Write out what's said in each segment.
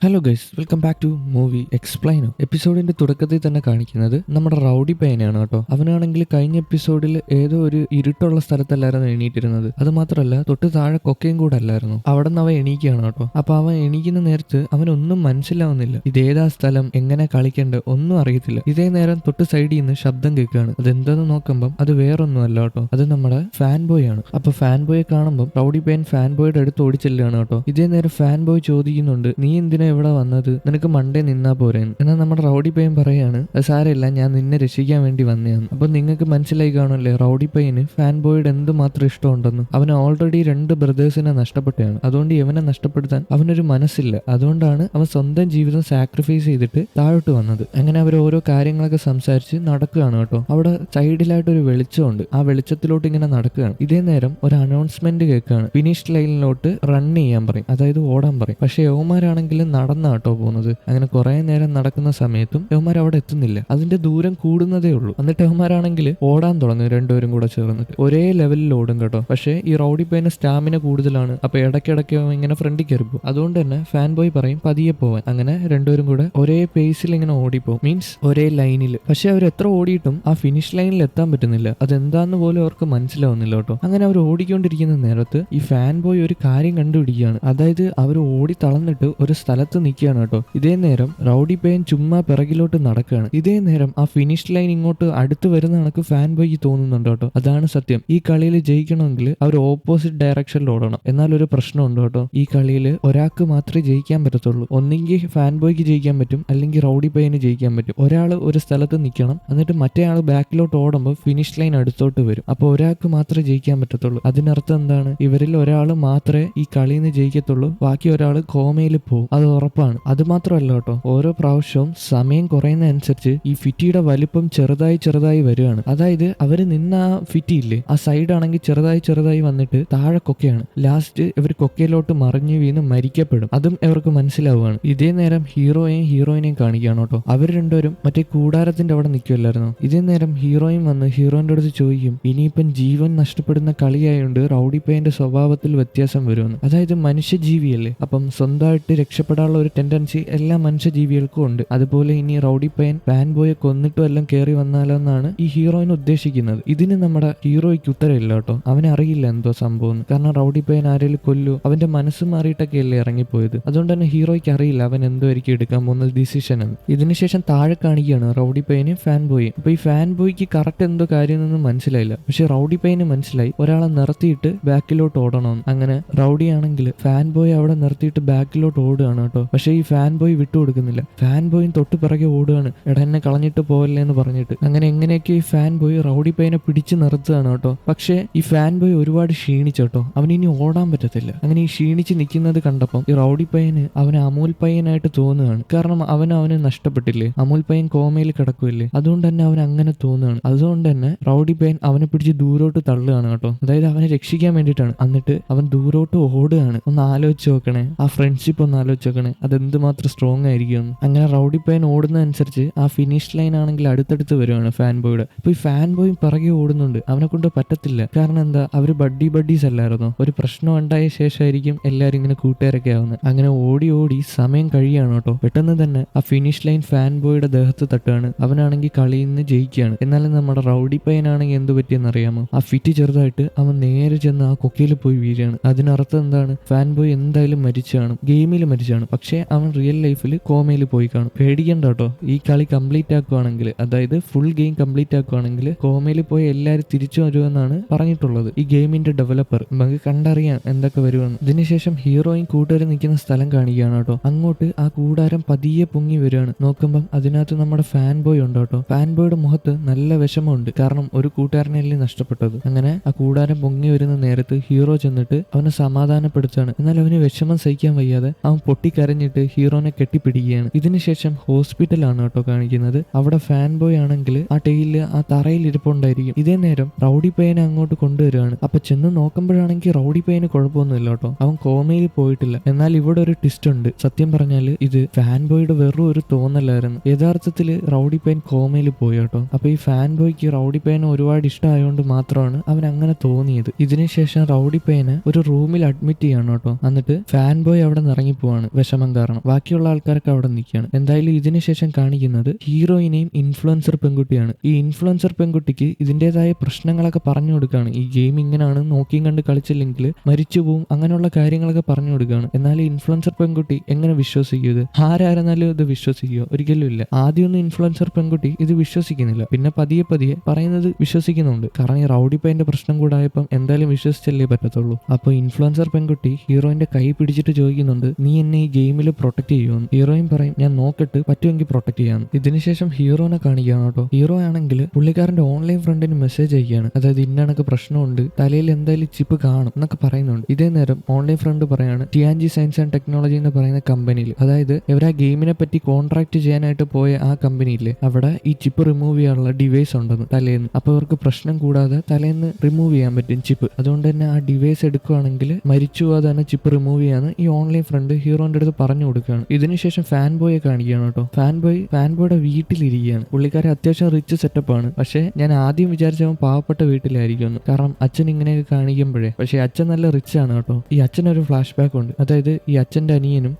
Hello guys, welcome back to movie എക്സ്പ്ലെയിനോ. എപ്പിസോഡിന്റെ തുടക്കത്തിൽ തന്നെ കാണിക്കുന്നത് നമ്മുടെ റൗഡി പയ്യനെയാണ് കേട്ടോ. അവനാണെങ്കിൽ കഴിഞ്ഞ എപ്പിസോഡിൽ ഏതോ ഒരു ഇരുട്ടുള്ള സ്ഥലത്തല്ലായിരുന്നു എണീറ്റിരുന്നത്. അത് മാത്രമല്ല, തൊട്ട് താഴെ കൊക്കയും കൂടെ അല്ലായിരുന്നു. അവിടെ നിന്ന് അവൻ എണീക്കുകയാണ് കേട്ടോ. അപ്പൊ അവൻ എണീക്കുന്ന നേരത്ത് അവനൊന്നും മനസ്സിലാവുന്നില്ല. ഇതേതാ സ്ഥലം, എങ്ങനെ കളിക്കേണ്ടത് ഒന്നും അറിയത്തില്ല. ഇതേ നേരം തൊട്ട് സൈഡിൽ നിന്ന് ശബ്ദം കേൾക്കുകയാണ്. അതെന്താന്ന് നോക്കുമ്പം അത് വേറൊന്നും അല്ല കേട്ടോ, അത് നമ്മുടെ ഫാൻ ബോയ് ആണ്. അപ്പൊ ഫാൻ ബോയെ കാണുമ്പോൾ റൗഡി പയ്യൻ ഫാൻ ബോയുടെ അടുത്ത് ഓടിച്ചെല്ലുകയാണ് കേട്ടോ. ഇതേ നേരം ഫാൻ ബോയ് ചോദിക്കുന്നുണ്ട്, നീ എന്തിനാ ഇവിടെ വന്നത്? നിനക്ക് മണ്ടേ നിന്നാ പോരേന്ന്. എന്നാൽ നമ്മുടെ റൗഡി പയ്യൻ പറയാണ്, അത് സാരമില്ല, ഞാൻ നിന്നെ രക്ഷിക്കാൻ വേണ്ടി വന്നതാണ്. അപ്പൊ നിങ്ങൾക്ക് മനസ്സിലായി കാണുമല്ലേ റൗഡി പയ്യന് ഫാൻ ബോയുടെ എന്തുമാത്രം ഇഷ്ടമുണ്ടെന്ന്. അവന് ഓൾറെഡി 2 ബ്രദേഴ്സിനെ നഷ്ടപ്പെട്ടാണ്. അതുകൊണ്ട് ഇവനെ നഷ്ടപ്പെടുത്താൻ അവനൊരു മനസ്സില്ല. അതുകൊണ്ടാണ് അവൻ സ്വന്തം ജീവിതം സാക്രിഫൈസ് ചെയ്തിട്ട് താഴോട്ട് വന്നത്. അങ്ങനെ അവർ ഓരോ കാര്യങ്ങളൊക്കെ സംസാരിച്ച് നടക്കുകയാണ് കേട്ടോ. അവിടെ സൈഡിലായിട്ട് ഒരു വെളിച്ചമുണ്ട്. ആ വെളിച്ചത്തിലോട്ട് ഇങ്ങനെ നടക്കുകയാണ്. ഇതേ നേരം ഒരു അനൗൺസ്മെന്റ് കേൾക്കുകയാണ്. ഫിനിഷ് ലൈനിലോട്ട് റൺ ചെയ്യാൻ പറയും, അതായത് ഓടാൻ പറയും. പക്ഷെ യവന്മാരാണെങ്കിലും നടന്നാട്ടോ പോകുന്നത്. അങ്ങനെ കുറെ നേരം നടക്കുന്ന സമയത്തും യവന്മാർ അവിടെ എത്തുന്നില്ല. അതിന്റെ ദൂരം കൂടുന്നതേ ഉള്ളൂ. എന്നിട്ട് യവന്മാരാണെങ്കിൽ ഓടാൻ തുടങ്ങും. രണ്ടുപേരും കൂടെ ചേർന്നിട്ട് ഒരേ ലെവലിൽ ഓടും കേട്ടോ. പക്ഷേ ഈ റൗഡി പയ്യന് സ്റ്റാമിന കൂടുതലാണ്. അപ്പൊ ഇടയ്ക്കിടയ്ക്ക് ഇങ്ങനെ ഫ്രണ്ടിൽ കയറിപ്പോ. അതുകൊണ്ട് തന്നെ ഫാൻ ബോയ് പറയും പതിയെ പോവാൻ. അങ്ങനെ രണ്ടുപേരും കൂടെ ഒരേ പേസിൽ ഇങ്ങനെ ഓടിപ്പോവും, മീൻസ് ഒരേ ലൈനിൽ. പക്ഷെ അവർ എത്ര ഓടിയിട്ടും ആ ഫിനിഷ് ലൈനിൽ എത്താൻ പറ്റുന്നില്ല. അതെന്താന്ന് പോലും അവർക്ക് മനസ്സിലാവുന്നില്ല കേട്ടോ. അങ്ങനെ അവർ ഓടിക്കൊണ്ടിരിക്കുന്ന നേരത്ത് ഈ ഫാൻ ബോയ് ഒരു കാര്യം കണ്ടുപിടിക്കുകയാണ്. അതായത് അവർ ഓടി തളർന്നിട്ട് ഒരു സ്ഥലത്ത് നിൽക്കുകയാണ് കേട്ടോ. ഇതേ നേരം റൗഡി പയ്യൻ ചുമ്മാ പിറകിലോട്ട് നടക്കുകയാണ്. ഇതേ നേരം ആ ഫിനിഷ് ലൈൻ ഇങ്ങോട്ട് അടുത്ത് വരുന്ന കണക്ക് ഫാൻ ബോയ്ക്ക് തോന്നുന്നുണ്ട് കേട്ടോ. അതാണ് സത്യം. ഈ കളിയിൽ ജയിക്കണമെങ്കിൽ അവർ ഓപ്പോസിറ്റ് ഡയറക്ഷനിൽ ഓടണം. എന്നാൽ ഒരു പ്രശ്നമുണ്ട് കേട്ടോ. ഈ കളിയിൽ ഒരാൾക്ക് മാത്രമേ ജയിക്കാൻ പറ്റത്തുള്ളൂ. ഒന്നെങ്കിൽ ഫാൻ ബോയ്ക്ക് ജയിക്കാൻ പറ്റും, അല്ലെങ്കിൽ റൗഡി പയ്യന് ജയിക്കാൻ പറ്റും. ഒരാൾ ഒരു സ്ഥലത്ത് നിൽക്കണം, എന്നിട്ട് മറ്റേ ആൾ ബാക്കിലോട്ട് ഓടുമ്പോൾ ഫിനിഷ് ലൈൻ അടുത്തോട്ട് വരും. അപ്പൊ ഒരാൾക്ക് മാത്രമേ ജയിക്കാൻ പറ്റത്തുള്ളൂ. അതിനർത്ഥം എന്താണ്? ഇവരിൽ ഒരാൾ മാത്രമേ ഈ കളിയിൽ നിന്ന് ജയിക്കത്തുള്ളൂ, ബാക്കി ഒരാൾ കോമയിൽ പോകും. അത് ഉറപ്പാണ്. അത് മാത്രമല്ല കേട്ടോ, ഓരോ പ്രാവശ്യവും സമയം കുറയുന്നതനുസരിച്ച് ഈ ഫിറ്റിയുടെ വലിപ്പം ചെറുതായി വരികയാണ്. അതായത് അവര് നിന്ന ആ ഫിറ്റി ഇല്ലേ, ആ സൈഡ് ആണെങ്കിൽ ചെറുതായി വന്നിട്ട് താഴെ കൊക്കയാണ്. ലാസ്റ്റ് ഇവർ കൊക്കയിലോട്ട് മറിഞ്ഞു വീണ് മരിക്കപ്പെടും. അതും ഇവർക്ക് മനസ്സിലാവുകയാണ്. ഇതേ നേരം ഹീറോയിനെയും കാണിക്കുകയാണ് കേട്ടോ. അവർ രണ്ടുപേരും മറ്റേ കൂടാരത്തിന്റെ അവിടെ നിൽക്കുമല്ലായിരുന്നു. ഇതേ നേരം ഹീറോയിൻ വന്ന് ഹീറോയിന്റെ അടുത്ത് ചോദിക്കും, ഇനിയിപ്പം ജീവൻ നഷ്ടപ്പെടുന്ന കളിയായോണ്ട് റൗഡി പയ്യന്റെ സ്വഭാവത്തിൽ വ്യത്യാസം വരുമെന്ന്. അതായത് മനുഷ്യജീവിയല്ലേ, അപ്പം സ്വന്തമായിട്ട് രക്ഷപ്പെടാനുള്ള ഒരു ടെൻഡൻസി എല്ലാ മനുഷ്യജീവികൾക്കും ഉണ്ട്. അതുപോലെ ഇനി റൗഡി പയ്യൻ ഫാൻ ബോയെ കൊന്നിട്ടും എല്ലാം കയറി വന്നാലോ എന്നാണ് ഈ ഹീറോയിൻ ഉദ്ദേശിക്കുന്നത്. ഇതിന് നമ്മുടെ ഹീറോയ്ക്ക് ഉത്തരവില്ല കേട്ടോ. അവനെ അറിയില്ല എന്തോ സംഭവം. കാരണം റൗഡി പയ്യൻ ആരെങ്കിലും കൊല്ലു, അവന്റെ മനസ്സ് മാറിയിട്ടൊക്കെയല്ലേ ഇറങ്ങിപ്പോയത്. അതുകൊണ്ട് തന്നെ ഹീറോയ്ക്ക് അറിയില്ല അവൻ എന്തോ ആയിരിക്കും എടുക്കാൻ പോകുന്ന ഡിസിഷൻ എന്ന്. ഇതിനുശേഷം താഴെ കാണിക്കുകയാണ് റൗഡി പയ്യനും ഫാൻ ബോയും. അപ്പൊ ഈ ഫാൻ ബോയ്ക്ക് കറക്റ്റ് എന്തോ കാര്യമൊന്നും മനസ്സിലായില്ല. പക്ഷെ റൗഡി പയ്യന് മനസ്സിലായി ഒരാളെ നിർത്തിയിട്ട് ബാക്കിലോട്ട് ഓടണമെന്ന്. അങ്ങനെ റൗഡി ആണെങ്കിൽ ഫാൻ ബോയ് അവിടെ നിർത്തിയിട്ട് ബാക്കിലോട്ട് ഓടുകയാണ് കേട്ടോ. പക്ഷെ ഈ ഫാൻ ബോയ് വിട്ടുകൊടുക്കുന്നില്ല. ഫാൻ ബോയും തൊട്ട് പിറകെ ഓടുകയാണ്, എടാ എന്നെ കളഞ്ഞിട്ട് പോവല്ലേ എന്ന് പറഞ്ഞിട്ട്. അങ്ങനെ എങ്ങനെയൊക്കെ ഈ ഫാൻ ബോയ് റൗഡി പയ്യനെ പിടിച്ചു നിർത്തുകയാണ് കേട്ടോ. പക്ഷെ ഈ ഫാൻ ബോയ് ഒരുപാട് ക്ഷീണിച്ചോട്ടോ. അവന് ഇനി ഓടാൻ പറ്റത്തില്ല. അങ്ങനെ ഈ ക്ഷീണിച്ച് നിൽക്കുന്നത് കണ്ടപ്പം ഈ റൗഡി പയ്യന് അവന് അമൂൽ പയ്യനായിട്ട് തോന്നുകയാണ്. കാരണം അവന് നഷ്ടപ്പെട്ടില്ലേ, അമൂൽ പയ്യൻ കോമയിൽ കിടക്കുമല്ലേ. അതുകൊണ്ട് തന്നെ അവൻ അങ്ങനെ തോന്നുകയാണ്. അതുകൊണ്ട് തന്നെ റൗഡി പയ്യൻ അവനെ പിടിച്ച് ദൂരോട്ട് തള്ളുകയാണ് കേട്ടോ. അതായത് അവനെ രക്ഷിക്കാൻ വേണ്ടിയിട്ടാണ്. എന്നിട്ട് അവൻ ദൂരോട്ട് ഓടുകയാണ്. ഒന്ന് ആലോചിച്ച് നോക്കണേ, ആ ഫ്രണ്ട്ഷിപ്പ് ഒന്ന് ആലോചിച്ച് നോക്കണേ, അതെന്തുമാത്രം സ്ട്രോങ് ആയിരിക്കും. അങ്ങനെ റൗഡി പയ്യൻ ഓടുന്നതനുസരിച്ച് ആ ഫിനിഷ് ലൈൻ ആണെങ്കിൽ അടുത്തടുത്ത് വരുവാണ് ഫാൻ ബോയുടെ. അപ്പൊ ഈ ഫാൻ ബോയും പിറകെ ഓടുന്നുണ്ട്. അവനെ കൊണ്ട് പറ്റത്തില്ല. കാരണം എന്താ, അവര് ബഡീസ് അല്ലായിരുന്നോ. ഒരു പ്രശ്നം ഉണ്ടായ ശേഷമായിരിക്കും എല്ലാവരും ഇങ്ങനെ കൂട്ടുകാരൊക്കെ ആവുന്നത്. അങ്ങനെ ഓടി സമയം കഴിയാണ് കേട്ടോ. പെട്ടെന്ന് തന്നെ ആ ഫിനിഷ് ലൈൻ ഫാൻ ബോയുടെ ദേഹത്ത് തട്ടുകയാണ്. അവനാണെങ്കിൽ കളിയിൽ നിന്ന് ജയിക്കുകയാണ്. എന്നാലും നമ്മുടെ റൗഡി പയ്യനാണെങ്കിൽ എന്ത് പറ്റിയെന്ന് അറിയാമോ? ആ ഫിറ്റ് ചെറുതായിട്ട് അവൻ നേരെ ചെന്ന് ആ കൊക്കയിൽ പോയി വീഴാണ്. അതിനർത്ഥം എന്താണ്? ഫാൻ ബോയ് എന്തായാലും മരിച്ചാണ്, ഗെയിമിൽ മരിച്ചാണ്. പക്ഷെ അവൻ റിയൽ ലൈഫിൽ കോമയിൽ പോയി കാണും. പേടിക്കണ്ട കേട്ടോ. ഈ കളി കംപ്ലീറ്റ് ആക്കുവാണെങ്കിൽ, അതായത് ഫുൾ ഗെയിം കംപ്ലീറ്റ് ആക്കുവാണെങ്കിൽ കോമയിൽ പോയി എല്ലാവരും തിരിച്ചു വരുമെന്നാണ് പറഞ്ഞിട്ടുള്ളത് ഈ ഗെയിമിന്റെ ഡെവലപ്പർ. നമുക്ക് കണ്ടറിയാം എന്തൊക്കെ വരുമെന്ന്. ഇതിനുശേഷം ഹീറോയിൻ കൂട്ടുകാർ നിൽക്കുന്ന സ്ഥലം കാണിക്കുകയാണ് കേട്ടോ. അങ്ങോട്ട് ആ കൂടാരം പതിയെ പൊങ്ങി വരികയാണ്. നോക്കുമ്പം അതിനകത്ത് നമ്മുടെ ഫാൻ ബോയ് ഉണ്ട് കേട്ടോ. ഫാൻ ബോയുടെ മുഖത്ത് നല്ല വിഷമമുണ്ട്. കാരണം ഒരു കൂട്ടുകാരനല്ലേ നഷ്ടപ്പെട്ടത്. അങ്ങനെ ആ കൂടാരം പൊങ്ങി വരുന്ന നേരത്ത് ഹീറോ ചെന്നിട്ട് അവനെ സമാധാനപ്പെടുത്തുകയാണ്. എന്നാൽ അവന് വിഷമം സഹിക്കാൻ വയ്യാതെ അവൻ പൊട്ടിക്കരഞ്ഞിട്ട് ഹീറോനെ കെട്ടിപ്പിടിക്കുകയാണ്. ഇതിനുശേഷം ഹോസ്പിറ്റലാണ് കേട്ടോ കാണിക്കുന്നത്. അവിടെ ഫാൻ ബോയ് ആണെങ്കിൽ ആ ടെയില് ആ തറയിൽ ഇരിപ്പുണ്ടായിരിക്കും. ഇതേ നേരം റൗഡി പയ്യനെ അങ്ങോട്ട് കൊണ്ടുവരികയാണ്. അപ്പൊ ചെന്ന് നോക്കുമ്പോഴാണെങ്കിൽ റൗഡി പയ്യന് കുഴപ്പമൊന്നുമില്ല കേട്ടോ. അവൻ കോമയിൽ പോയിട്ടില്ല. എന്നാൽ ഇവിടെ ഒരു ട്വിസ്റ്റ് ഉണ്ട്. സത്യം പറഞ്ഞാല് ഇത് ഫാൻ ബോയുടെ വെറും ഒരു തോന്നലായിരുന്നു. യഥാർത്ഥത്തില് റൗഡി പയ്യൻ കോമയിൽ പോയി കേട്ടോ. അപ്പൊ ഈ ഫാൻ ബോയ്ക്ക് റൗഡി പയ്യനെ ഒരുപാട് ഇഷ്ടമായതുകൊണ്ട് മാത്രമാണ് അവൻ അങ്ങനെ തോന്നിയത്. ഇതിനുശേഷം റൗഡി പയ്യനെ ഒരു റൂമിൽ അഡ്മിറ്റ് ചെയ്യാണ് കേട്ടോ. എന്നിട്ട് ഫാൻ ബോയ് അവിടെ നിന്ന് ഇറങ്ങിപ്പോവാണ്. വിഷമം കാരണം. ബാക്കിയുള്ള ആൾക്കാരൊക്കെ അവിടെ നിൽക്കുകയാണ്. എന്തായാലും ഇതിനുശേഷം കാണിക്കുന്നത് ഹീറോയിനെയും ഇൻഫ്ലുവൻസർ പെൺകുട്ടിയാണ്. ഈ ഇൻഫ്ലുവൻസർ പെൺകുട്ടിക്ക് ഇതിൻ്റെതായ പ്രശ്നങ്ങളൊക്കെ പറഞ്ഞു കൊടുക്കുകയാണ്. ഈ ഗെയിം ഇങ്ങനെയാണ്, നോക്കിയും കണ്ട് കളിച്ചില്ലെങ്കിൽ മരിച്ചു പോവും, അങ്ങനെയുള്ള കാര്യങ്ങളൊക്കെ പറഞ്ഞു കൊടുക്കുകയാണ്. എന്നാൽ ഈ ഇൻഫ്ലുവൻസർ പെൺകുട്ടി എങ്ങനെ വിശ്വസിക്കും? ഇത് ആരായിരുന്നാലും ഇത് വിശ്വസിക്കുമോ? ഒരിക്കലും ഇല്ല. ആദ്യമൊന്നും ഇൻഫ്ലുവൻസർ പെൺകുട്ടി ഇത് വിശ്വസിക്കുന്നില്ല, പിന്നെ പതിയെ പതിയെ പറയുന്നത് വിശ്വസിക്കുന്നുണ്ട്. കാരണം ഈ റൗഡി പയ്യന്റെ പ്രശ്നം കൂടായപ്പം എന്തായാലും വിശ്വസിച്ചല്ലേ പറ്റത്തുള്ളൂ. അപ്പോൾ ഇൻഫ്ലുവൻസർ പെൺകുട്ടി ഹീറോയിന്റെ കൈ പിടിച്ചിട്ട് ചോദിക്കുന്നുണ്ട്, നീ എന്നെ ഈ ഗെയിമിൽ പ്രൊട്ടക്ട് ചെയ്യുമെന്ന്. ഹീറോയിൻ പറയും, ഞാൻ നോക്കിട്ട് പറ്റുമെങ്കിൽ പ്രൊട്ടക്ട് ചെയ്യാം. ഇതിനുശേഷം ഹീറോനെ കാണിക്കുകയാണ് കേട്ടോ. ഹീറോ ആണെങ്കിൽ പുള്ളിക്കാരന്റെ ഓൺലൈൻ ഫ്രണ്ടിന് മെസ്സേജ് അയക്കുകയാണ്. അതായത് ഇന്നണക്ക് പ്രശ്നമുണ്ട്, തലയിൽ എന്തായാലും ചിപ്പ് കാണും എന്നൊക്കെ പറയുന്നുണ്ട്. ഇതേ നേരം ഓൺലൈൻ ഫ്രണ്ട് പറയാണ്, ടിയാൻജി സയൻസ് ആൻഡ് ടെക്നോളജി എന്ന് പറയുന്ന കമ്പനിയിൽ, അതായത് ഇവർ ആ ഗെയിമിനെ പറ്റി കോൺട്രാക്ട് ചെയ്യാനായിട്ട് പോയ ആ കമ്പനിയില്ലേ, അവിടെ ഈ ചിപ്പ് റിമൂവ് ചെയ്യാനുള്ള ഡിവൈസ് ഉണ്ടെന്ന് തലേന്ന്. അപ്പോൾ ഇവർക്ക് പ്രശ്നം കൂടാതെ തലേന്ന് റിമൂവ് ചെയ്യാൻ പറ്റും ചിപ്പ്. അതുകൊണ്ട് തന്നെ ആ ഡിവൈസ് എടുക്കുകയാണെങ്കിൽ മരിച്ചു പോകാതെ തന്നെ ചിപ്പ് റിമൂവ് ചെയ്യാന്ന് ഈ ഓൺലൈൻ ഫ്രണ്ട് ഹീറോന്റെ അടുത്ത് പറഞ്ഞു കൊടുക്കുകയാണ്. ഇതിനുശേഷം ഫാൻ ബോയെ കാണിക്കുകയാണ് കേട്ടോ. ഫാൻ ബോയുടെ വീട്ടിലിരിക്കുകയാണ്. പുള്ളിക്കാരെ അത്യാവശ്യം റിച്ച് സെറ്റപ്പ് ആണ്. പക്ഷേ ഞാൻ ആദ്യം വിചാരിച്ചവൻ പാവപ്പെട്ട വീട്ടിലായിരിക്കും, കാരണം അച്ഛൻ ഇങ്ങനെയൊക്കെ കാണിക്കുമ്പോഴേ. പക്ഷേ അച്ഛൻ നല്ല റിച്ച് ആണ് കേട്ടോ. ഈ അച്ഛനൊരു ഫ്ലാഷ് ബാക്ക് ഉണ്ട്. അതായത് ഈ അച്ഛന്റെ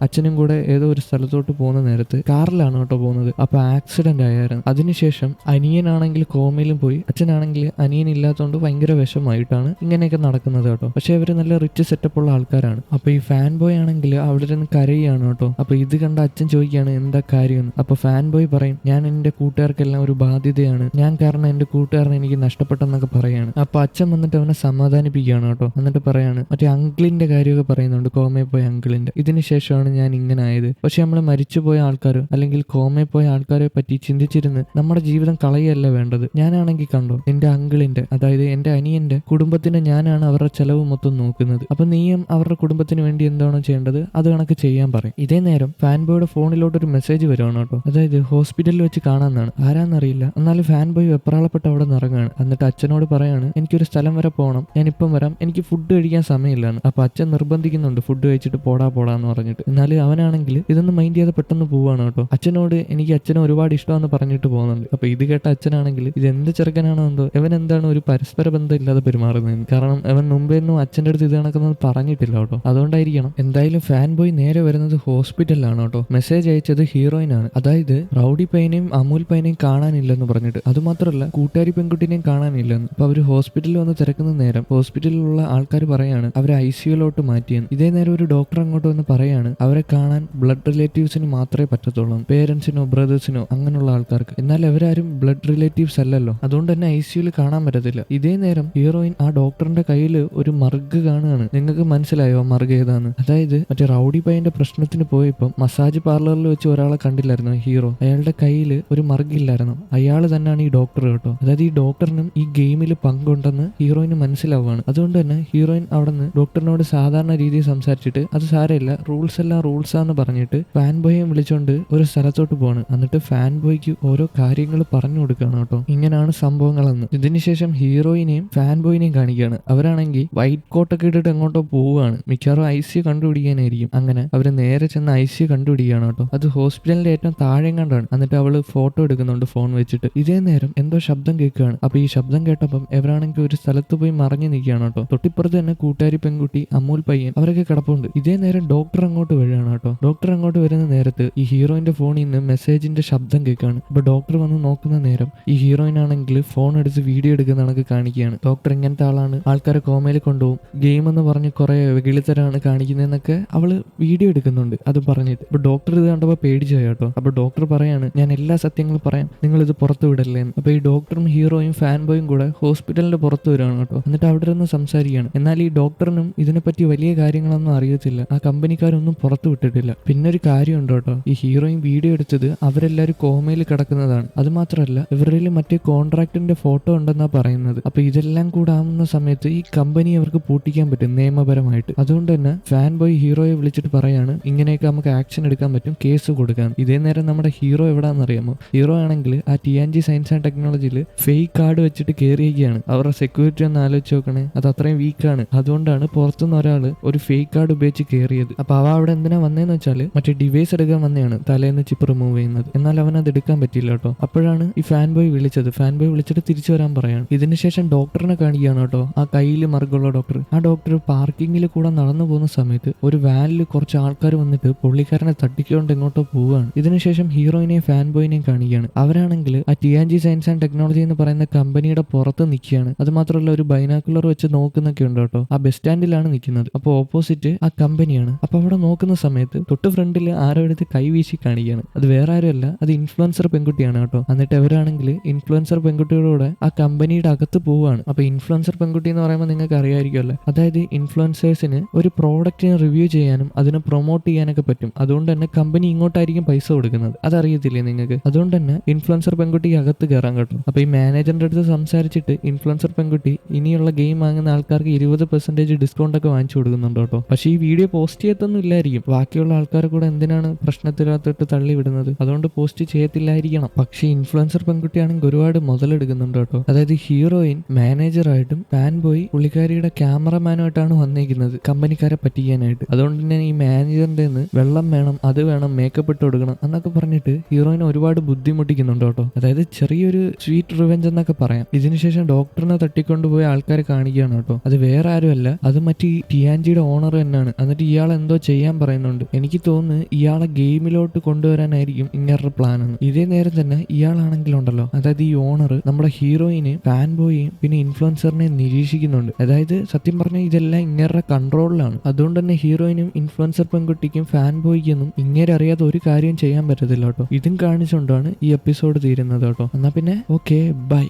അച്ഛനും കൂടെ ഏതോ ഒരു സ്ഥലത്തോട്ട് പോകുന്ന നേരത്ത് കാറിലാണ് കേട്ടോ പോകുന്നത്. അപ്പൊ ആക്സിഡന്റ് ആയിരുന്നു. അതിനുശേഷം അനിയനാണെങ്കിൽ കോമയിലും പോയി, അച്ഛനാണെങ്കിൽ അനിയൻ ഇല്ലാത്തതുകൊണ്ട് ഭയങ്കര വിഷമായിട്ടാണ് ഇങ്ങനെയൊക്കെ നടക്കുന്നത് കേട്ടോ. പക്ഷെ അവര് നല്ല റിച്ച് സെറ്റപ്പ് ഉള്ള ആൾക്കാരാണ്. അപ്പൊ ഈ ഫാൻ ബോയ് ആണെങ്കിൽ അവിടെ നിന്ന് കരയാണ് കേട്ടോ. അപ്പൊ ഇത് കണ്ട അച്ഛൻ ചോദിക്കുകയാണ് എന്താ കാര്യം. അപ്പൊ ഫാൻ ബോയ് പറയും, ഞാൻ എന്റെ കൂട്ടുകാർക്കെല്ലാം ഒരു ബാധ്യതയാണ്, ഞാൻ കാരണം എന്റെ കൂട്ടുകാരനെ എനിക്ക് നഷ്ടപ്പെട്ടെന്നൊക്കെ പറയാണ്. അപ്പൊ അച്ഛൻ വന്നിട്ട് അവനെ സമാധാനിപ്പിക്കുകയാണ് കേട്ടോ. എന്നിട്ട് പറയാണ്, മറ്റേ അങ്കിളിന്റെ കാര്യമൊക്കെ പറയുന്നുണ്ട്, കോമയിൽ പോയ അങ്കിളിന്റെ. ഇതിനുശേഷമാണ് ഞാൻ ഇങ്ങനെ ആയത്. പക്ഷെ നമ്മൾ മരിച്ചുപോയ ആൾക്കാരോ അല്ലെങ്കിൽ കോമയിൽ പോയ ആൾക്കാരെ പറ്റി ചിന്തിച്ചിരുന്ന് നമ്മുടെ ജീവിതം കളയല്ല വേണ്ടത്. ഞാനാണെങ്കിൽ കണ്ടോ, എന്റെ അങ്കിളിന്റെ, അതായത് എന്റെ അനിയന്റെ കുടുംബത്തിന് ഞാനാണ് അവരുടെ ചെലവ് മൊത്തം നോക്കുന്നത്. അപ്പൊ നീയും അവരുടെ കുടുംബത്തിന് വേണ്ടി എന്താണോ ചെയ്യേണ്ടത് അത് കണക്ക് ചെയ്യാൻ പറയും. ഇതേ നേരം ഫാൻ ബോയുടെ ഫോണിലോട്ട് ഒരു മെസ്സേജ് വരുവാണ് കേട്ടോ. അതായത് ഹോസ്പിറ്റലിൽ വെച്ച് കാണാന്നാണ്, ആരാന്നറിയില്ല. എന്നാലും ഫാൻ ബോയ് വെപ്രാളപ്പെട്ട് അവിടെ നിറങ്ങാണ്. എന്നിട്ട് അച്ഛനോട് പറയാണ്, എനിക്കൊരു സ്ഥലം വരെ പോകണം, ഞാൻ ഇപ്പം വരാം, എനിക്ക് ഫുഡ് കഴിക്കാൻ സമയമില്ലാന്ന്. അപ്പൊ അച്ഛൻ നിർബന്ധിക്കുന്നുണ്ട് ഫുഡ് കഴിച്ചിട്ട് പോടാന്ന് പറഞ്ഞിട്ട്. എന്നാലും അവനാണെങ്കിൽ ഇതൊന്നും മൈൻഡ് ചെയ്യാതെ പെട്ടെന്ന് പോവാണ് കേട്ടോ. അച്ഛനോട് എനിക്ക് അച്ഛനെ ഒരുപാട് ഇഷ്ടമെന്ന് പറഞ്ഞിട്ട് പോകുന്നുണ്ട്. അപ്പൊ ഇത് കേട്ട അച്ഛനാണെങ്കിൽ ഇത് എന്ത് ചെറുക്കനാണോ എന്തോ, ഇവൻ എന്താണ് ഒരു പരസ്പര ബന്ധം ഇല്ലാതെ പെരുമാറുന്നത്. കാരണം അവൻ മുമ്പേന്നും അച്ഛൻ്റെ അടുത്ത് ഇത് കണക്കുന്നത് പറഞ്ഞിട്ടില്ല കേട്ടോ. അതുകൊണ്ടായിരിക്കണം. എന്തായാലും ഫാൻ ബോയ് നേരെ വരുന്നത് ഹോസ്പിറ്റലിലാണ് കേട്ടോ. മെസ്സേജ് അയച്ചത് ഹീറോയിനാണ്. അതായത് റൗഡി പയ്യനെയും അമൂൽ പയ്യനെയും കാണാനില്ലെന്ന് പറഞ്ഞിട്ട്. അതുമാത്രമല്ല കൂട്ടുകാരി പെൺകുട്ടിനെയും കാണാനില്ലെന്ന്. അപ്പൊ അവര് ഹോസ്പിറ്റലിൽ വന്ന് തിരക്കുന്ന നേരം ഹോസ്പിറ്റലിലുള്ള ആൾക്കാർ പറയാണ് അവരെ ICUലോട്ട് മാറ്റിയെന്ന്. ഇതേ നേരം ഒരു ഡോക്ടർ അങ്ങോട്ട് വന്ന് പറയാണ് അവരെ കാണാൻ ബ്ലഡ് റിലേറ്റീവ്സിന് മാത്രമേ പറ്റത്തുള്ളൂ, പേരൻസിനോ ബ്രദേഴ്സിനോ അങ്ങനെയുള്ള ആൾക്കാർക്ക്. എന്നാൽ അവരാരും ബ്ലഡ് റിലേറ്റീവ്സ് അല്ലല്ലോ, അതുകൊണ്ട് തന്നെ ICUയിൽ കാണാൻ പറ്റത്തില്ല. ഇതേ നേരം ഹീറോയിൻ ആ ഡോക്ടറിന്റെ കയ്യിൽ ഒരു മർഗ് കാണുകയാണ്. നിങ്ങൾക്ക് മനസ്സിലായോ മർഗ് ഏതാന്ന്? അതായത് മറ്റേ റൗഡി പയ്യന്റെ പ്രശ്നത്തിന് പോയപ്പം മസാജ് പാർലറിൽ വെച്ച് ഒരാളെ കണ്ടില്ലായിരുന്നു ഹീറോ, അയാളുടെ കയ്യിൽ ഒരു മർഗ് ഇല്ലായിരുന്നു. അയാൾ തന്നെയാണ് ഈ ഡോക്ടർ കേട്ടോ. അതായത് ഈ ഡോക്ടറിനും ഈ ഗെയിമിൽ പങ്കുണ്ടെന്ന് ഹീറോയിന് മനസ്സിലാവുകയാണ്. അതുകൊണ്ട് തന്നെ ഹീറോയിൻ അവിടെ നിന്ന് ഡോക്ടറിനോട് സാധാരണ രീതിയിൽ സംസാരിച്ചിട്ട് അത് സാരമില്ല, റൂൾസ് എല്ലാം റൂൾസാന്ന് പറഞ്ഞിട്ട് ഫാൻ ബോയെ വിളിച്ചോണ്ട് ഒരു സ്ഥലത്തോട്ട് പോവാണ്. എന്നിട്ട് ഫാൻ ബോയ്ക്ക് ഓരോ കാര്യങ്ങൾ പറഞ്ഞു കൊടുക്കുകയാണ് കേട്ടോ, ഇങ്ങനെയാണ് സംഭവങ്ങളെന്ന്. ഇതിനുശേഷം ഹീറോയിനെയും ഫാൻ ബോയിനെയും കാണിക്കുകയാണ്. അവരാണെങ്കിൽ വൈറ്റ് കോട്ടൊക്കെ ഇട്ടിട്ട് എങ്ങോട്ടോ പോവുകയാണ്. മിക്കവാറും ICU കണ്ടുപിടിക്കാനായിരിക്കും. അങ്ങനെ അവര് നേരെ ചെന്ന് ICU കണ്ടുപിടിക്കുകയാണ് കേട്ടോ. അത് ഹോസ്പിറ്റലിന്റെ ഏറ്റവും താഴെ കണ്ടാണ്. എന്നിട്ട് അവള് ഫോട്ടോ എടുക്കുന്നുണ്ട് ഫോൺ വെച്ചിട്ട്. ഇതേ നേരം എന്തോ ശബ്ദം കേൾക്കുകയാണ്. അപ്പൊ ഈ ശബ്ദം കേട്ടപ്പം എവരാണെങ്കിൽ ഒരു സ്ഥലത്ത് പോയി മറഞ്ഞു നിൽക്കുകയാണ് കേട്ടോ. തൊട്ടിപ്പുറത്ത് തന്നെ കൂട്ടുകാരി പെൺകുട്ടി അമൂൽ പയ്യൻ അവരൊക്കെ കിടപ്പുണ്ട്. ഇതേ നേരം ഡോക്ടർ അങ്ങോട്ട് വരികയാണ് കേട്ടോ. ഡോക്ടർ അങ്ങോട്ട് വരുന്ന നേരത്ത് ഈ ഹീറോയിന്റെ ഫോണിൽ നിന്ന് മെസ്സേജിന്റെ ശബ്ദം കേൾക്കുകയാണ്. അപ്പൊ ഡോക്ടർ വന്ന് നോക്കുന്ന നേരം ഈ ഹീറോയിൻ ആണെങ്കിൽ ഫോൺ എടുത്ത് വീഡിയോ എടുക്കുന്ന കണക്ക് കാണിക്കുകയാണ്. ഡോക്ടർ ഇങ്ങനത്തെ ആളാണ്, ആൾക്കാരെ കോമയിൽ കൊണ്ടുപോകും, ഗെയിം എന്ന് പറഞ്ഞ് കുറെ വെകിളിത്തരാണ് കാണിക്കുന്നതെന്നൊക്കെ അവള് വീഡിയോ എടുക്കുന്നുണ്ട് അത് പറഞ്ഞിട്ട്. അപ്പൊ ഡോക്ടർ ഇത് കണ്ടപ്പോ പേടിച്ചു കേട്ടോ. അപ്പൊ ഡോക്ടർ പറയാണ്, ഞാൻ എല്ലാ സത്യങ്ങളും പറയാം, നിങ്ങൾ ഇത് പുറത്തു വിടല്ലേന്ന്. അപ്പൊ ഈ ഡോക്ടറും ഹീറോയും ഫാൻ ബോയും കൂടെ ഹോസ്പിറ്റലിന്റെ പുറത്ത് വരുവാണ് കേട്ടോ. എന്നിട്ട് അവിടെ നിന്ന് സംസാരിക്കുകയാണ്. എന്നാൽ ഈ ഡോക്ടറിനും ഇതിനെപ്പറ്റി വലിയ കാര്യങ്ങളൊന്നും അറിയത്തില്ല, ആ കമ്പനിക്കാരൊന്നും പുറത്തു വിട്ടിട്ടില്ല. പിന്നെ ഒരു കാര്യമുണ്ട് കേട്ടോ, ഈ ഹീറോയിൻ വീഡിയോ എടുത്തത് അവരെല്ലാരും കോമയിൽ കിടക്കുന്നതാണ്. അത് മാത്രമല്ല ഇവരുടെ മറ്റേ കോൺട്രാക്ടിന്റെ ഫോട്ടോ ഉണ്ടെന്നാ പറയുന്നത്. അപ്പൊ ഇതെല്ലാം കൂടെ ആവുന്ന സമയത്ത് ഈ കമ്പനി അവർക്ക് പൂട്ടിക്കാൻ പറ്റും നിയമപരമായിട്ട്. അതുകൊണ്ട് തന്നെ ഫാൻ ബോയ് ഹീറോയെ വിളിച്ചിട്ട് പറയാണ്, ഇങ്ങനെയൊക്കെ നമുക്ക് ആക്ഷൻ എടുക്കാൻ പറ്റും, കേസ് കൊടുക്കാൻ. ഇതേ നേരം നമ്മുടെ ഹീറോ എവിടാന്നറിയാമോ? ഹീറോ ആണെങ്കിൽ ആ ടിയാൻജി സയൻസ് ആൻഡ് ടെക്നോളജിയിൽ ഫേക്ക് കാർഡ് വെച്ചിട്ട് കയറിയിരിക്കുകയാണ്. അവരുടെ സെക്യൂരിറ്റി ഒന്ന് ആലോചിച്ച് നോക്കണേ, അത് അത്രയും വീക്കാണ്. അതുകൊണ്ടാണ് പുറത്തുനിന്ന് ഒരാൾ ഒരു ഫേക്ക് കാർഡ് ഉപയോഗിച്ച് കയറിയത്. അപ്പൊ അവ അവിടെ എന്തിനാ വന്നതെന്ന് വെച്ചാൽ മറ്റേ ഡിവൈസ് എടുക്കാൻ വന്നതാണ്, തലേന്ന് ചിപ്പ് റിമൂവ് ചെയ്യുന്നത്. എന്നാൽ അവൻ അത് എടുക്കാൻ പറ്റില്ല കേട്ടോ. അപ്പോഴാണ് ഈ ഫാൻ ബോയ് വിളിച്ചത്. ഫാൻ ബോയ് വിളിച്ചിട്ട് തിരിച്ചു വരാൻ പറയാണ്. ഇതിനുശേഷം ഡോക്ടറിനെ കാണിക്കുകയാണ് കേട്ടോ, ആ കയ്യിൽ മറുകുള്ള ഡോക്ടർ. ആ ഡോക്ടർ പാർക്കിങ്ങിൽ കൂടെ നടന്നു പോകുന്ന സമയത്ത് ഒരു വാനിൽ കുറച്ച് ആൾക്കാർ ആൾക്കാർ വന്നിട്ട് പുള്ളിക്കാരനെ തട്ടിക്കൊണ്ട് എങ്ങോട്ടോ പോവുകയാണ്. ഇതിനുശേഷം ഹീറോയിനെയും ഫാൻ ബോയിനെയും കാണിക്കുകയാണ്. അവരാണെങ്കിൽ ആ ടിയാൻജി സയൻസ് ആൻഡ് ടെക്നോളജി എന്ന് പറയുന്ന കമ്പനിയുടെ പുറത്ത് നിൽക്കുകയാണ്. അത് മാത്രമല്ല ഒരു ബൈനാക്കുലർ വെച്ച് നോക്കുന്നൊക്കെ ഉണ്ട് കേട്ടോ. ആ ബസ് സ്റ്റാൻഡിലാണ് നിൽക്കുന്നത്. അപ്പോൾ ഓപ്പോസിറ്റ് ആ കമ്പനിയാണ്. അപ്പൊ അവിടെ നോക്കുന്ന സമയത്ത് തൊട്ട് ഫ്രണ്ടിൽ ആരോ എടുത്ത് കൈവീശി കാണിക്കുകയാണ്. അത് വേറെ ആരുമല്ല, അത് ഇൻഫ്ലുവൻസർ പെൺകുട്ടിയാണ് കേട്ടോ. എന്നിട്ട് അവരാണെങ്കിൽ ഇൻഫ്ലുവൻസർ പെൺകുട്ടിയോടെ ആ കമ്പനിയുടെ അകത്ത് പോവുകയാണ്. അപ്പൊ ഇൻഫ്ലുവൻസർ പെൺകുട്ടി എന്ന് പറയുമ്പോൾ നിങ്ങൾക്ക് അറിയാമായിരിക്കുമല്ലോ, അതായത് ഇൻഫ്ലുവൻസേഴ്സിന് ഒരു പ്രോഡക്റ്റിനെ റിവ്യൂ ചെയ്യാനും അതിനെ പ്രൊമോട്ട് ചെയ്യാനൊക്കെ പറ്റും. അതുകൊണ്ട് തന്നെ കമ്പനി ഇങ്ങോട്ടായിരിക്കും പൈസ കൊടുക്കുന്നത്. അതറിയത്തില്ലേ നിങ്ങൾക്ക്? അതുകൊണ്ട് തന്നെ ഇൻഫ്ലുവൻസർ പെൺകുട്ടി അകത്ത് കയറാൻ കേട്ടോ. അപ്പൊ ഈ മാനേജറിന്റെ അടുത്ത് സംസാരിച്ചിട്ട് ഇൻഫ്ലുവൻസർ പെൺകുട്ടി ഇനിയുള്ള ഗെയിം വാങ്ങുന്ന ആൾക്കാർക്ക് 20% ഡിസ്കൗണ്ട് ഒക്കെ വാങ്ങിച്ചു കൊടുക്കുന്നുണ്ട് കേട്ടോ. പക്ഷേ ഈ വീഡിയോ പോസ്റ്റ് ചെയ്യത്തൊന്നും ഇല്ലായിരിക്കും. ബാക്കിയുള്ള ആൾക്കാരെ കൂടെ എന്തിനാണ് പ്രശ്നത്തിനകത്തിട്ട് തള്ളി വിടുന്നത്? അതുകൊണ്ട് പോസ്റ്റ് ചെയ്യത്തില്ലായിരിക്കണം. പക്ഷേ ഇൻഫ്ലുവൻസർ പെൺകുട്ടിയാണെങ്കിൽ ഒരുപാട് മുതലെടുക്കുന്നുണ്ട് കേട്ടോ. അതായത് ഹീറോയിൻ മാനേജറായിട്ടും ഫാൻ ബോയ് പുള്ളിക്കാരിയുടെ ക്യാമറമാനുമായിട്ടാണ് വന്നിരിക്കുന്നത് കമ്പനിക്കാരെ പറ്റിക്കാനായിട്ട്. അതുകൊണ്ട് തന്നെ ഈ മാനേജറിന്റെ വെള്ളം വേണം, അത് വേണം, മേക്കപ്പ് ഇട്ട് കൊടുക്കണം എന്നൊക്കെ പറഞ്ഞിട്ട് ഹീറോയിനെ ഒരുപാട് ബുദ്ധിമുട്ടിക്കുന്നുണ്ട് കേട്ടോ. അതായത് ചെറിയൊരു സ്വീറ്റ് റിവെഞ്ച് എന്നൊക്കെ പറയാം. ഇതിനുശേഷം ഡോക്ടറിനെ തട്ടിക്കൊണ്ടുപോയ ആൾക്കാരെ കാണിക്കുകയാണ് കേട്ടോ. അത് വേറെ ആരുമല്ല, അത് മറ്റേ ടിയാൻജിയുടെ ഓണർ തന്നെയാണ്. എന്നിട്ട് ഇയാൾ എന്തോ ചെയ്യാൻ പറയുന്നുണ്ട്. എനിക്ക് തോന്നുന്നു ഇയാളെ ഗെയിമിലോട്ട് കൊണ്ടുവരാനായിരിക്കും ഇങ്ങനൊരു പ്ലാൻ എന്ന്. ഇതേ നേരം തന്നെ ഇയാളാണെങ്കിലുണ്ടല്ലോ, അതായത് ഈ ഓണർ നമ്മുടെ ഹീറോയിനെ ഫാൻ ബോയിയും പിന്നെ ഇൻഫ്ലുവൻസറിനെ നിരീക്ഷിക്കുന്നുണ്ട്. അതായത് സത്യം പറഞ്ഞാൽ ഇതെല്ലാം ഇങ്ങേരുടെ കൺട്രോളിലാണ്. അതുകൊണ്ട് തന്നെ ഹീറോയിനും ഇൻഫ്ലുവൻസർ പെൺകുട്ടിക്കും ഫാൻ ബോയ്ക്കൊന്നും ഇങ്ങനെ അറിയാതെ ഒരു കാര്യം ചെയ്യാൻ പറ്റത്തില്ല കേട്ടോ. ഇതും കാണിച്ചുകൊണ്ടാണ് ഈ എപ്പിസോഡ് തീരുന്നത് കേട്ടോ. എന്നാ പിന്നെ ഓക്കെ, ബൈ.